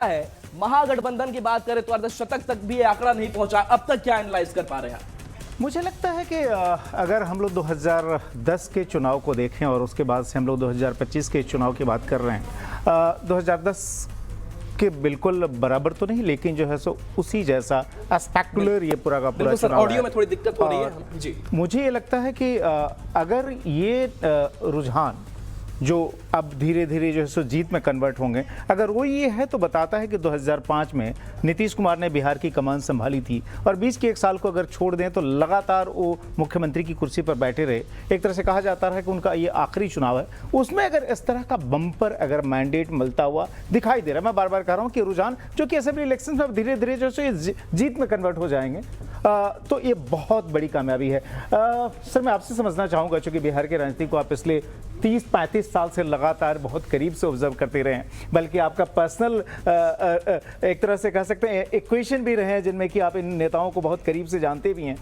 है महागठबंधन की बात करें तो अर्धशतक तक भी ये आंकड़ा नहीं पहुंचा। अब तक क्या एनालाइज कर पा रहे हैं? मुझे लगता है कि अगर हम लोग 2010 के चुनाव को देखें और उसके बाद से हम लोग 2025 के चुनाव की बात कर रहे हैं, 2010 के बिल्कुल बराबर तो नहीं, लेकिन जो है सो उसी जैसा स्पेक्युलर ये पूरा का पूरा चुनाव है। ऑडियो में थोड़ी दिक्कत हो रही है जी। मुझे ये लगता है कि अगर ये रुझान जो अब धीरे धीरे जो है सो जीत में कन्वर्ट होंगे, अगर वो ये है तो बताता है कि 2005 में नीतीश कुमार ने बिहार की कमान संभाली थी और बीच के एक साल को अगर छोड़ दें तो लगातार वो मुख्यमंत्री की कुर्सी पर बैठे रहे। एक तरह से कहा जाता रहा कि उनका ये आखिरी चुनाव है। उसमें अगर इस तरह का बम्पर अगर मैंडेट मिलता हुआ दिखाई दे रहा है, मैं बार बार कह रहा हूँ कि रुझान जो कि असेंबली इलेक्शन में धीरे धीरे जो है ये जीत में कन्वर्ट हो जाएंगे, तो ये बहुत बड़ी कामयाबी है। सर, मैं आपसे समझना चाहूँगा, चूँकि बिहार की राजनीति को आप पिछले 30-35 साल से लगातार बहुत करीब से ऑब्जर्व करते रहे हैं, बल्कि आपका पर्सनल एक तरह से कह सकते हैं इक्वेशन भी रहे हैं जिनमें कि आप इन नेताओं को बहुत करीब से जानते भी हैं।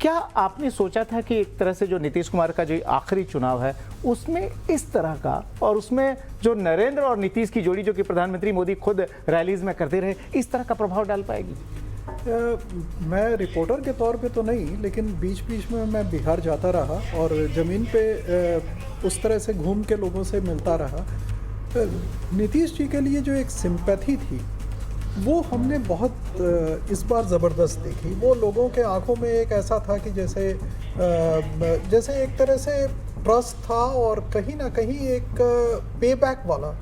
क्या आपने सोचा था कि एक तरह से जो नीतीश कुमार का जो आखिरी चुनाव है उसमें इस तरह का, और उसमें जो नरेंद्र और नीतीश की जोड़ी जो कि प्रधानमंत्री मोदी खुद रैलीज में करते रहे, इस तरह का प्रभाव डाल पाएगी? मैं रिपोर्टर के तौर पे तो नहीं, लेकिन बीच बीच में मैं बिहार जाता रहा और ज़मीन पे उस तरह से घूम के लोगों से मिलता रहा। नीतीश जी के लिए जो एक सिंपैथी थी वो हमने बहुत इस बार ज़बरदस्त देखी। वो लोगों के आंखों में एक ऐसा था कि जैसे एक तरह से ट्रस्ट था और कहीं ना कहीं एक पे बैक वाला,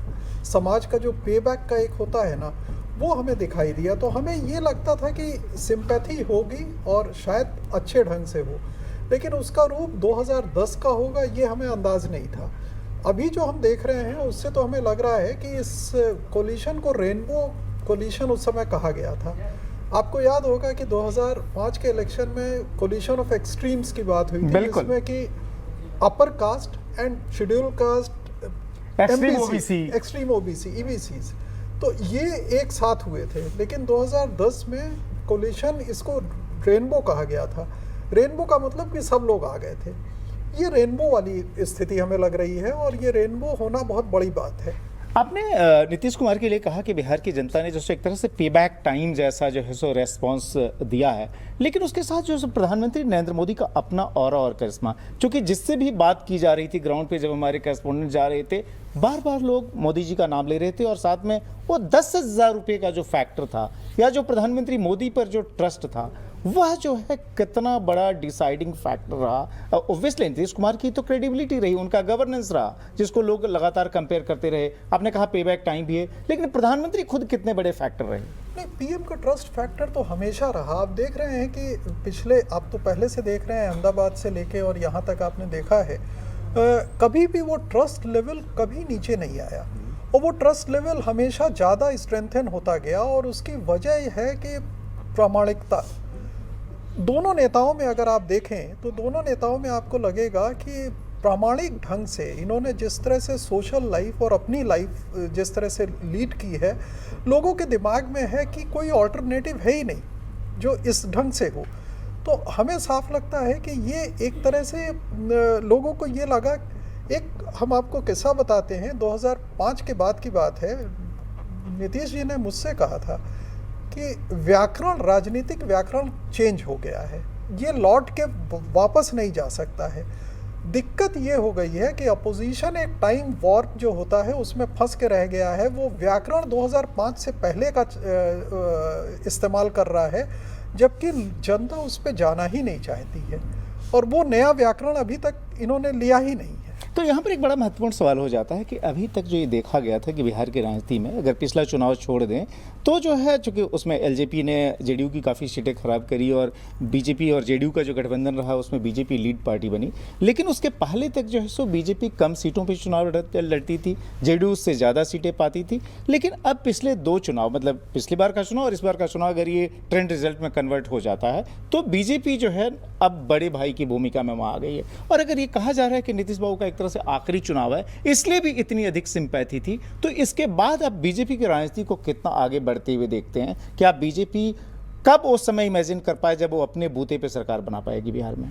समाज का जो पे बैक का एक होता है ना, वो हमें दिखाई दिया। तो हमें ये लगता था कि सिंपैथी होगी और शायद अच्छे ढंग से हो, लेकिन उसका रूप 2010 का होगा ये हमें अंदाज नहीं था। अभी जो हम देख रहे हैं उससे तो हमें लग रहा है कि इस कोलिशन को रेनबो कोलिशन उस समय कहा गया था। आपको याद होगा कि 2005 के इलेक्शन में कोलिशन ऑफ एक्सट्रीम्स की बात हुई थी, जिसमें कि upper caste and schedule caste, extreme OBC, EBCs, तो ये एक साथ हुए थे। लेकिन 2010 में कोलिशन, इसको रेनबो कहा गया था। रेनबो का मतलब कि सब लोग आ गए थे। ये रेनबो वाली स्थिति हमें लग रही है और ये रेनबो होना बहुत बड़ी बात है। आपने नीतीश कुमार के लिए कहा कि बिहार की जनता ने जो एक तरह से पे बैक टाइम जैसा जो है सो रेस्पॉन्स दिया है, लेकिन उसके साथ जो है प्रधानमंत्री नरेंद्र मोदी का अपना ऑरा और करिश्मा, क्योंकि जिससे भी बात की जा रही थी ग्राउंड पे, जब हमारे करेस्पॉन्डेंट जा रहे थे, बार बार लोग मोदी जी का नाम ले रहे थे और साथ में वो 10,000 रुपये का जो फैक्टर था या जो प्रधानमंत्री मोदी पर जो ट्रस्ट था, वह जो है कितना बड़ा डिसाइडिंग फैक्टर रहा। ऑब्वियसली नीतीश कुमार की तो क्रेडिबिलिटी रही, उनका गवर्नेंस रहा, जिसको लोग लगातार कंपेयर करते रहे। आपने कहा पे बैक टाइम भी है, लेकिन प्रधानमंत्री खुद कितने बड़े फैक्टर रहे? नहीं, पीएम का ट्रस्ट फैक्टर तो हमेशा रहा। आप देख रहे हैं कि पिछले, आप तो पहले से देख रहे हैं, अहमदाबाद से लेके और यहाँ तक आपने देखा है, कभी भी वो ट्रस्ट लेवल कभी नीचे नहीं आया और वो ट्रस्ट लेवल हमेशा ज़्यादा स्ट्रेंथन होता गया। और उसकी वजह है कि प्रामाणिकता। दोनों नेताओं में अगर आप देखें तो दोनों नेताओं में आपको लगेगा कि प्रामाणिक ढंग से इन्होंने जिस तरह से सोशल लाइफ और अपनी लाइफ जिस तरह से लीड की है, लोगों के दिमाग में है कि कोई ऑल्टरनेटिव है ही नहीं जो इस ढंग से हो। तो हमें साफ लगता है कि ये एक तरह से लोगों को ये लगा। एक हम आपको किस्सा बताते हैं, 2005 के बाद की बात है। नीतीश जी ने मुझसे कहा था कि व्याकरण, राजनीतिक व्याकरण चेंज हो गया है, ये लौट के वापस नहीं जा सकता है। दिक्कत ये हो गई है कि अपोजिशन एक टाइम वॉर्प जो होता है उसमें फंस के रह गया है। वो व्याकरण 2005 से पहले का इस्तेमाल कर रहा है, जबकि जनता उस पर जाना ही नहीं चाहती है और वो नया व्याकरण अभी तक इन्होंने लिया ही नहीं है। तो यहाँ पर एक बड़ा महत्वपूर्ण सवाल हो जाता है कि अभी तक जो ये देखा गया था कि बिहार की राजनीति में अगर पिछला चुनाव छोड़ दें तो जो है, चूँकि उसमें एलजेपी ने जेडीयू की काफ़ी सीटें खराब करी और बीजेपी और जेडीयू का जो गठबंधन रहा उसमें बीजेपी लीड पार्टी बनी, लेकिन उसके पहले तक जो है सो बीजेपी कम सीटों पर चुनाव लड़ती थी, जेडीयू उससे ज़्यादा सीटें पाती थी। लेकिन अब पिछले 2 चुनाव, मतलब पिछली बार का चुनाव और इस बार का चुनाव, अगर ये ट्रेंड रिजल्ट में कन्वर्ट हो जाता है तो बीजेपी जो है अब बड़े भाई की भूमिका में वहाँ आ गई है। और अगर ये कहा जा रहा है कि नीतीश बाबू का एक तरह से आखिरी चुनाव है, इसलिए भी इतनी अधिक सिंपैथी थी, तो इसके बाद अब बीजेपी की राजनीति को कितना आगे बढ़ते हुए देखते हैं? क्या बीजेपी कब उस समय इमेजिन कर पाए जब वो अपने बूते पे सरकार बना पाएगी बिहार में?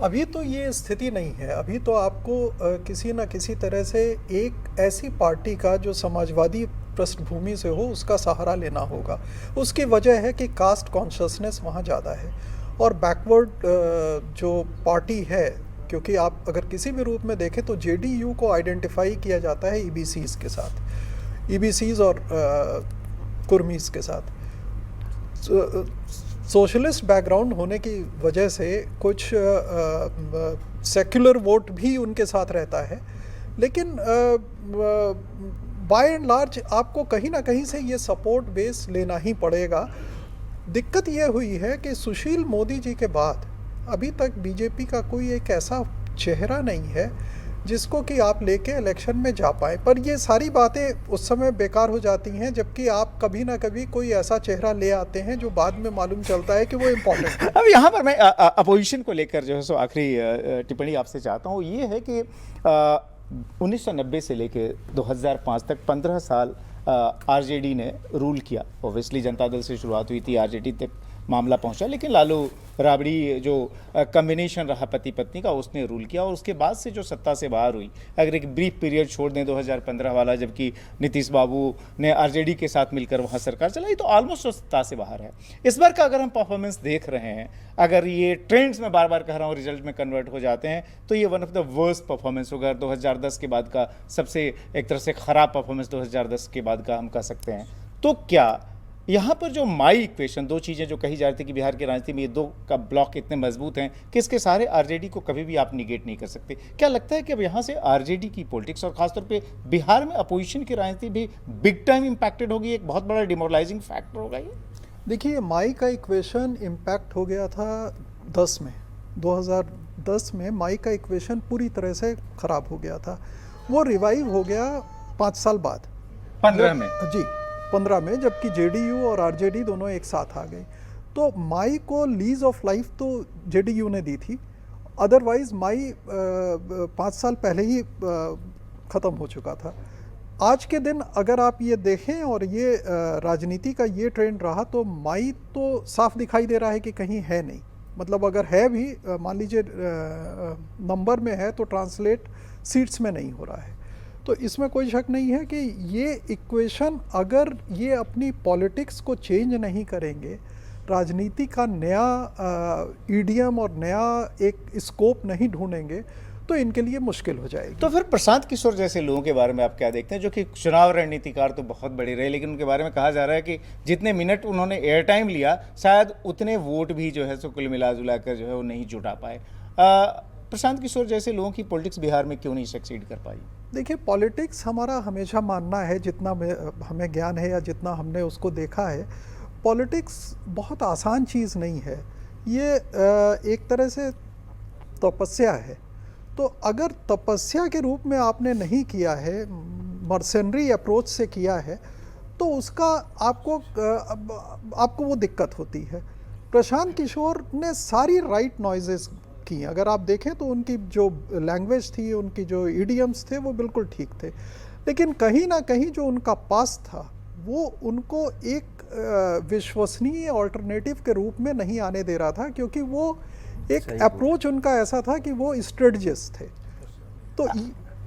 अभी तो ये स्थिति नहीं है। अभी तो आपको किसी न किसी तरह से एक ऐसी पार्टी का जो समाजवादी पृष्ठभूमि से हो उसका सहारा लेना होगा। उसकी वजह है कि कास्ट कॉन्शसनेस वहाँ ज़्यादा है और बैकवर्ड जो पार्टी है, क्योंकि आप अगर किसी भी रूप में देखें तो जेडीयू को आइडेंटिफाई किया जाता है ईबीसीज़ के साथ, ईबीसीज़ और कुर्मीज़ के साथ। सोशलिस्ट बैकग्राउंड होने की वजह से कुछ सेक्युलर वोट भी उनके साथ रहता है, लेकिन बाय एंड लार्ज आपको कहीं ना कहीं से ये सपोर्ट बेस लेना ही पड़ेगा। दिक्कत ये हुई है कि सुशील मोदी जी के बाद अभी तक बीजेपी का कोई एक ऐसा चेहरा नहीं है जिसको कि आप लेके इलेक्शन में जा पाए, पर ये सारी बातें उस समय बेकार हो जाती हैं जबकि आप कभी ना कभी कोई ऐसा चेहरा ले आते हैं जो बाद में मालूम चलता है कि वो इम्पोर्टेंट है। अब यहाँ पर मैं अपोजिशन को लेकर जो है सो आखिरी टिप्पणी आपसे चाहता हूँ, ये है कि 1990 से लेके 2005 तक 15 साल आरजेडी ने रूल किया। ओब्वियसली जनता दल से शुरुआत हुई थी, आरजेडी तक मामला पहुंचा, लेकिन लालू राबड़ी जो कॉम्बिनेशन रहा पति पत्नी का उसने रूल किया और उसके बाद से जो सत्ता से बाहर हुई, अगर एक ब्रीफ पीरियड छोड़ दें 2015 वाला जबकि नीतीश बाबू ने आरजेडी के साथ मिलकर वहाँ सरकार चलाई, तो ऑलमोस्ट सत्ता से बाहर है। इस बार का अगर हम परफॉर्मेंस देख रहे हैं, अगर ये ट्रेंड्स में बार बार कह रहा हूँ रिजल्ट में कन्वर्ट हो जाते हैं, तो ये one of the worst performance होगा। 2010 के बाद का सबसे एक तरह से ख़राब परफॉर्मेंस 2010 के बाद का हम कह सकते हैं। तो क्या यहाँ पर जो माई इक्वेशन, दो चीज़ें जो कही जा रही थी कि बिहार की राजनीति में ये दो का ब्लॉक इतने मजबूत हैं कि इसके सारे आरजेडी को कभी भी आप निगेट नहीं कर सकते, क्या लगता है कि अब यहाँ से आरजेडी की पॉलिटिक्स और खासतौर पे बिहार में अपोजिशन की राजनीति भी बिग टाइम इम्पैक्टेड होगी, एक बहुत बड़ा डिमोरलाइजिंग फैक्टर होगा ये? देखिए, माई का इक्वेशन इम्पैक्ट हो गया था 2010 में माई का इक्वेशन पूरी तरह से ख़राब हो गया था। वो रिवाइव हो गया 5 साल बाद 15 में जी 15 में, जबकि जेडीयू और आरजेडी दोनों एक साथ आ गए। तो माई को लीज ऑफ लाइफ तो जेडीयू ने दी थी, अदरवाइज माई 5 साल पहले ही ख़त्म हो चुका था। आज के दिन अगर आप ये देखें और ये राजनीति का ये ट्रेंड रहा तो माई तो साफ दिखाई दे रहा है कि कहीं है नहीं। मतलब अगर है भी, मान लीजिए नंबर में है तो ट्रांसलेट सीट्स में नहीं हो रहा है। तो इसमें कोई शक नहीं है कि ये इक्वेशन अगर ये अपनी पॉलिटिक्स को चेंज नहीं करेंगे, राजनीति का नया ईडीएम और नया एक स्कोप नहीं ढूंढेंगे, तो इनके लिए मुश्किल हो जाएगी। तो फिर प्रशांत किशोर जैसे लोगों के बारे में आप क्या देखते हैं, जो कि चुनाव रणनीतिकार तो बहुत बड़े रहे, लेकिन उनके बारे में कहा जा रहा है कि जितने मिनट उन्होंने एयर टाइम लिया शायद उतने वोट भी जो है सो कुल मिला जुला कर जो है वो नहीं जुटा पाए। प्रशांत किशोर जैसे लोगों की पॉलिटिक्स बिहार में क्यों नहीं सक्सीड कर पाई? देखिए, पॉलिटिक्स हमारा हमेशा मानना है, जितना हमें ज्ञान है या जितना हमने उसको देखा है, पॉलिटिक्स बहुत आसान चीज़ नहीं है। ये एक तरह से तपस्या है। तो अगर तपस्या के रूप में आपने नहीं किया है, मर्सेनरी अप्रोच से किया है, तो उसका आपको वो दिक्कत होती है। प्रशांत किशोर ने सारी राइट नॉइजेस की। अगर आप देखें तो उनकी जो लैंग्वेज थी, उनकी जो इडियम्स थे, वो बिल्कुल ठीक थे, लेकिन कहीं ना कहीं जो उनका पास था वो उनको एक विश्वसनीय ऑल्टरनेटिव के रूप में नहीं आने दे रहा था, क्योंकि वो एक अप्रोच उनका ऐसा था कि वो स्ट्रेटजिस्ट थे। तो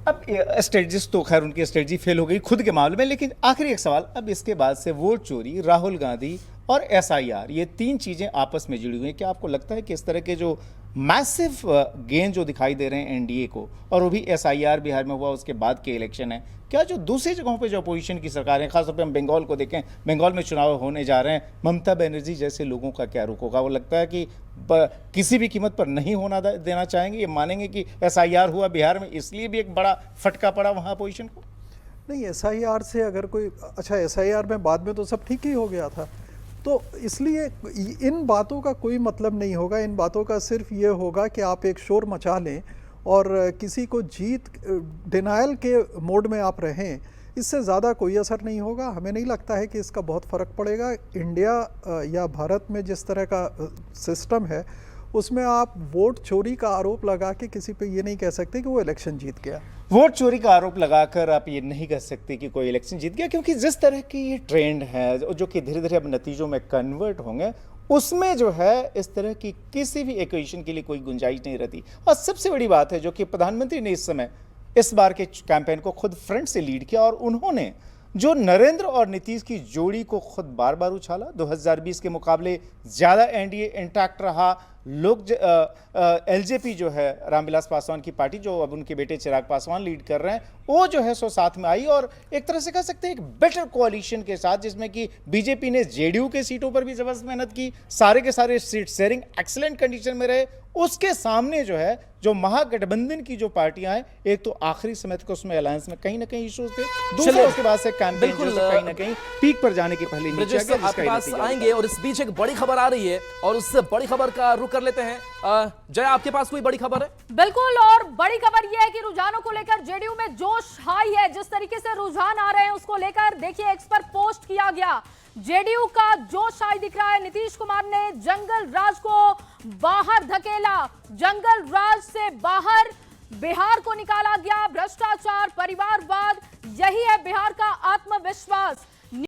अब स्ट्रेटजिस्ट तो खैर उनकी स्ट्रेटजी फेल हो गई खुद के मामले में, लेकिन आखिरी एक सवाल, अब इसके बाद से वोट चोरी, राहुल गांधी और एसआईआर, ये तीन चीज़ें आपस में जुड़ी हुई हैं। क्या आपको लगता है कि इस तरह के जो मैसिव गेन जो दिखाई दे रहे हैं एनडीए को, और वो भी एसआईआर बिहार में हुआ उसके बाद के इलेक्शन है, क्या जो दूसरी जगहों पे जो अपोजिशन की सरकार है, खासतौर पे हम बंगाल को देखें, बंगाल में चुनाव होने जा रहे हैं, ममता बनर्जी जैसे लोगों का क्या रुख होगा? वो लगता है कि किसी भी कीमत पर नहीं होना देना चाहेंगे, ये मानेंगे कि एसआईआर हुआ बिहार में इसलिए भी एक बड़ा फटका पड़ा वहाँ अपोजिशन को? नहीं, एसआईआर से अगर कोई, अच्छा एसआईआर में बाद में तो सब ठीक ही हो गया था, तो इसलिए इन बातों का कोई मतलब नहीं होगा। इन बातों का सिर्फ ये होगा कि आप एक शोर मचा लें और किसी को जीत, डिनायल के मोड में आप रहें, इससे ज़्यादा कोई असर नहीं होगा। हमें नहीं लगता है कि इसका बहुत फ़र्क पड़ेगा। इंडिया या भारत में जिस तरह का सिस्टम है, उसमें आप वोट चोरी का आरोप लगा के किसी पे ये नहीं कह सकते कि वो इलेक्शन जीत गया। वोट चोरी का आरोप लगाकर आप ये नहीं कह सकते कि कोई इलेक्शन जीत गया, क्योंकि जिस तरह की ये ट्रेंड है जो कि धीरे धीरे अब नतीजों में कन्वर्ट होंगे, उसमें जो है इस तरह की किसी भी इक्वेशन के लिए कोई गुंजाइश नहीं रहती। और सबसे बड़ी बात है जो कि प्रधानमंत्री ने इस समय इस बार के कैंपेन को खुद फ्रंट से लीड किया और उन्होंने जो नरेंद्र और नीतीश की जोड़ी को खुद बार बार उछाला। 2020 के मुकाबले ज़्यादा एनडीए इंटैक्ट रहा। लोग एलजेपी जो है रामविलास पासवान की पार्टी, जो अब उनके बेटे चिराग पासवान लीड कर रहे हैं, वो जो है सो साथ में आई और एक तरह से कह सकते हैं एक बेटर कोalition के साथ, जिसमें कि बीजेपी ने जेडीयू के सीटों पर भी जबरदस्त मेहनत की, सारे के सारे सीट शेयरिंग एक्सीलेंट कंडीशन में रहे। उसके सामने जो है जो महागठबंधन की जो पार्टियां हैं, एक तो आखिरी समय तक उसमें अलायंस में कहीं ना कहीं इश्यूज थे, दूसरा उसके बाद से कैंपेन जो है कहीं ना कहीं पीक पर जाने की पहले नीचे आ ब्रिजेश गया, आपके जिसका पास नतीजा आएंगे और इस बीच एक बड़ी खबर आ रही है और उससे बड़ी खबर का रुख कर लेते हैं। जय, आपके पास कोई बड़ी खबर है? बिल्कुल, और बड़ी खबर यह है कि रुझानों को लेकर जेडीयू में जोश हाई है। जिस तरीके से रुझान आ रहे हैं उसको लेकर देखिए, एक्स पर पोस्ट किया गया, जेडीयू का जोश हाई दिख रहा है। नीतीश कुमार ने जंगल राज को बाहर धकेला, जंगल राज से बाहर बिहार को निकाला गया। भ्रष्टाचार, परिवारवाद, यही है बिहार का आत्मविश्वास।